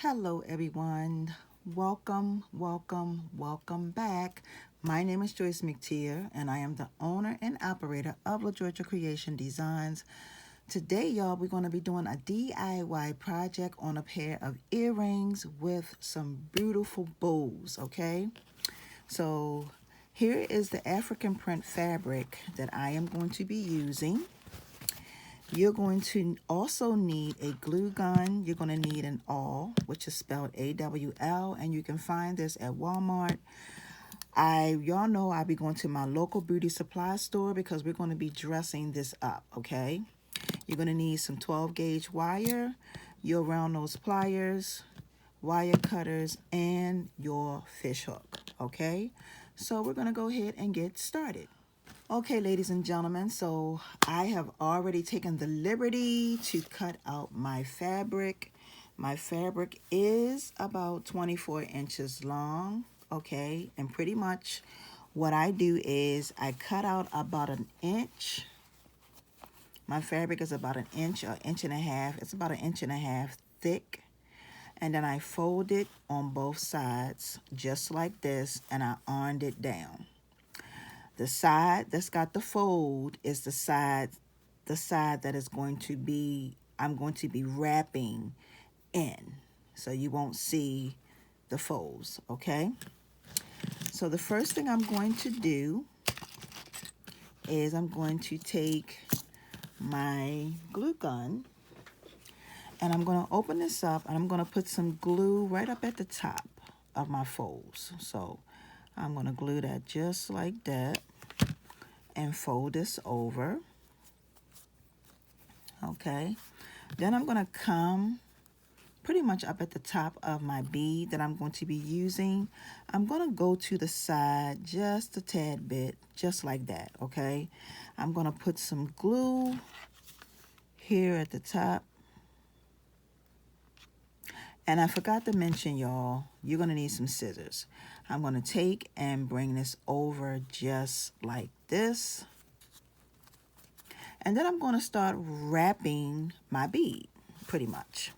Hello everyone. Welcome back. My name is Joyce McTeer and I am the owner and operator of Lajoytra Creation Designs. Today, y'all, we're going to be doing a DIY project on a pair of earrings with some beautiful bows, okay? So here is the African print fabric that I am going to be using. You're going to also need a glue gun. You're going to need an awl, which is spelled AWL, and you can find this at Walmart. Y'all know I'll be going to my local beauty supply store because we're going to be dressing this up, okay? You're going to need some 12 gauge wire, your round nose pliers, wire cutters, and your fish hook, okay? So we're going to go ahead and get started. Okay, ladies and gentlemen, so I have already taken the liberty to cut out my fabric. My fabric is about 24 inches long, okay? And pretty much what I do is I cut out about an inch. My fabric is about an inch or inch and a half. It's about an inch and a half thick. And then I fold it on both sides just like this, and I ironed it down. The side that's got the fold is the side that is going to be, I'm going to be wrapping in. So you won't see the folds, okay? So the first thing I'm going to do is I'm going to take my glue gun and I'm going to open this up and I'm going to put some glue right up at the top of my folds. So I'm going to glue that just like that and fold this over. Okay, then I'm going to come pretty much up at the top of my bead that I'm going to be using. I'm going to go to the side just a tad bit, just like that, okay? I'm going to put some glue here at the top. And I forgot to mention, y'all, you're going to need some scissors. I'm going to take and bring this over just like this. And then I'm going to start wrapping my bead, pretty much.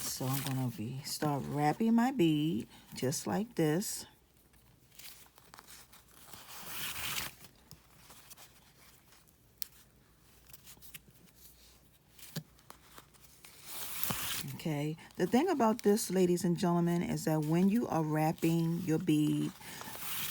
So I'm going to start wrapping my bead just like this. Okay, the thing about this, ladies and gentlemen, is that when you are wrapping your bead,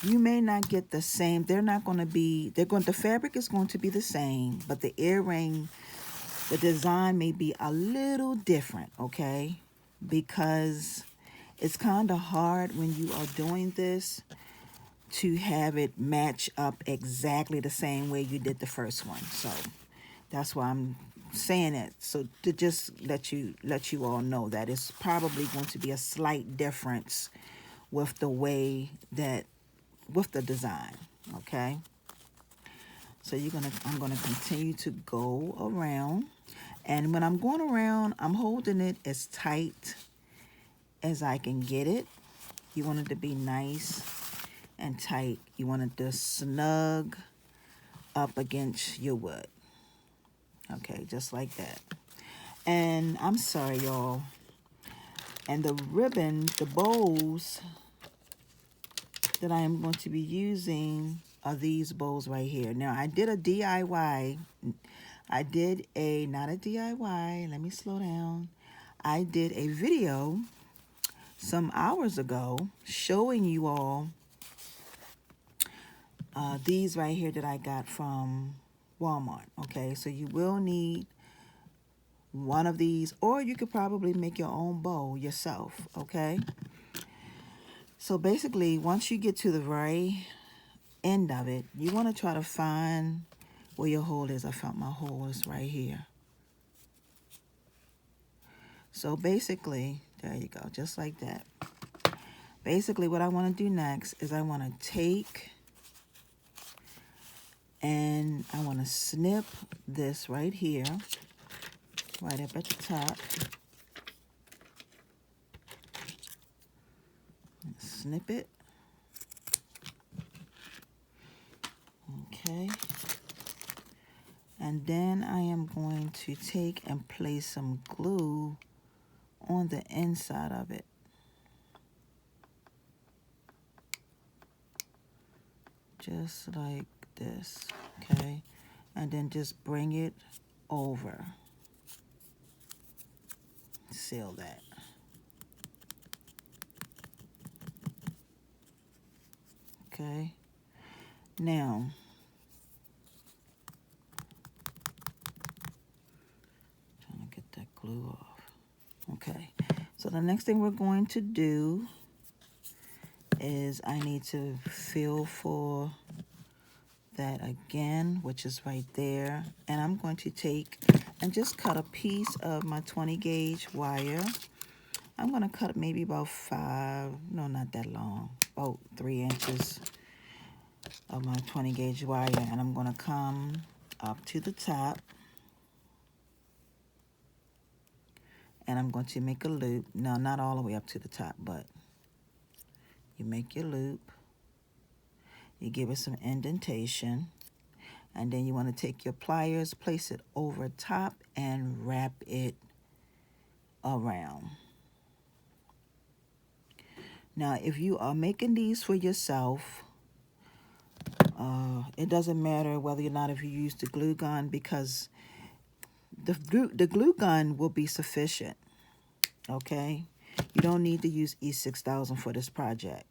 you may not get the same. The fabric is going to be the same, but the earring, the design may be a little different, okay? Because it's kind of hard when you are doing this to have it match up exactly the same way you did the first one. So that's why I'm saying it. So to just let you all know that it's probably going to be a slight difference with the way that with the design, okay? So I'm gonna continue to go around, and when I'm going around, I'm holding it as tight as I can get it. You want it to be nice and tight. You want it to snug up against your wood. Okay, just like that. And I'm sorry, y'all. And the ribbon, the bows that I am going to be using are these bows right here. Now, I did a DIY. Not a DIY. Let me slow down. I did a video some hours ago showing you all these right here that I got from Walmart. Okay, so you will need one of these, or you could probably make your own bow yourself, okay? So basically, once you get to the very end of it, you want to try to find where your hole is. I found my hole is right here. So basically, there you go, just like that. Basically, what I want to do next is I want to take and I want to snip this right here, right up at the top. Snip it. Okay. And then I am going to take and place some glue on the inside of it. Just like this, okay? And then just bring it over. Seal that. Okay. Now, trying to get that glue off. Okay. So the next thing we're going to do is I need to feel for that again, which is right there. And I'm going to take and just cut a piece of my 20 gauge wire. I'm going to cut maybe about 5, no, not that long, about 3 inches of my 20 gauge wire. And I'm going to come up to the top. And I'm going to make a loop. No, not all the way up to the top, but you make your loop. You give it some indentation. And then you want to take your pliers, place it over top, and wrap it around. Now, if you are making these for yourself, it doesn't matter whether or not if you use the glue gun, because the glue gun will be sufficient, okay? You don't need to use E6000 for this project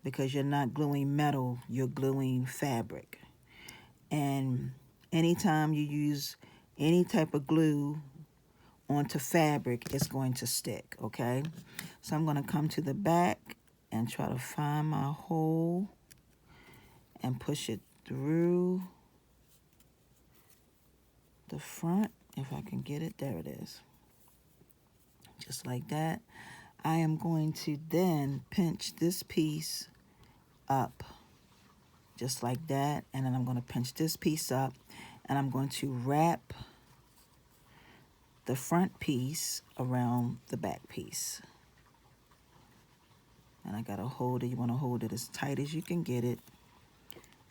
because you're not gluing metal, you're gluing fabric. And anytime you use any type of glue onto fabric, it's going to stick, okay? So I'm going to come to the back and try to find my hole and push it through the front, if I can get it. There it is. Just like that. I am going to then pinch this piece up just like that, and then I'm going to pinch this piece up, and I'm going to wrap the front piece around the back piece. And I got to hold it. You want to hold it as tight as you can get it,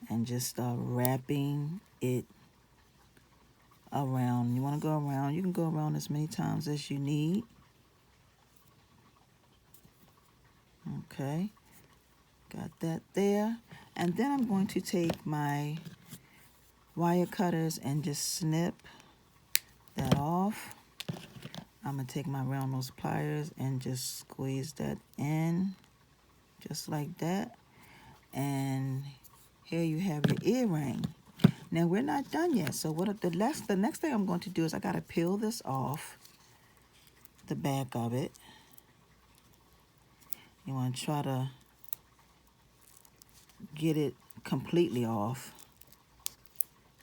and just start wrapping it around. You want to go around. You can go around as many times as you need. Okay. Got that there. And then I'm going to take my wire cutters and just snip that off. I'm going to take my round nose pliers and just squeeze that in just like that. And here you have your earring. Now we're not done yet. So the next thing I'm going to do is I got to peel this off the back of it. You want to try to get it completely off.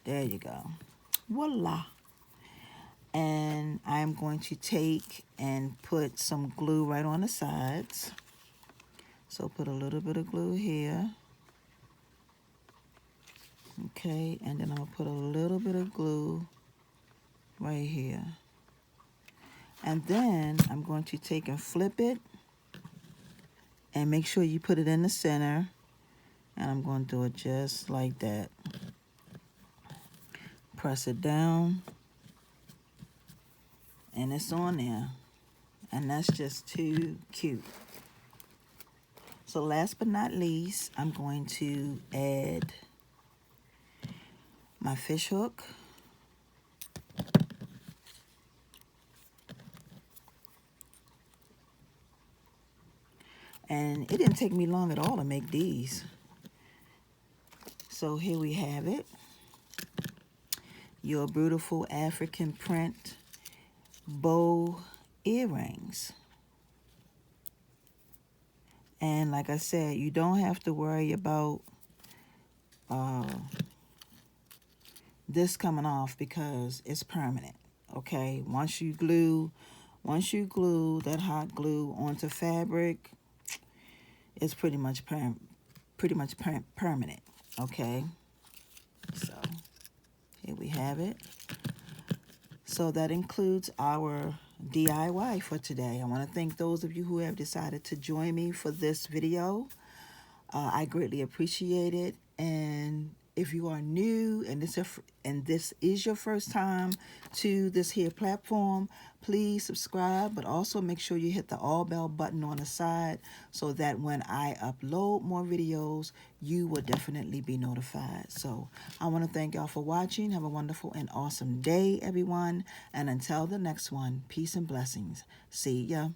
There you go. Voila. And I'm going to take and put some glue right on the sides. So put a little bit of glue here. Okay, and then I'm going to put a little bit of glue right here. And then I'm going to take and flip it and make sure you put it in the center. And I'm going to do it just like that. Press it down. And it's on there. And that's just too cute. So last but not least, I'm going to add my fish hook. And it didn't take me long at all to make these. So here we have it. Your beautiful African print bow earrings. And like I said, you don't have to worry about this coming off because it's permanent, okay? Once you glue that hot glue onto fabric, it's pretty much permanent, okay? So here we have it. So that includes our DIY for today. I want to thank those of you who have decided to join me for this video. I greatly appreciate it. And If you are new and this is your first time to this here platform, please subscribe, but also make sure you hit the all bell button on the side so that when I upload more videos, you will definitely be notified. So I want to thank y'all for watching. Have a wonderful and awesome day, everyone. And until the next one, peace and blessings. See ya.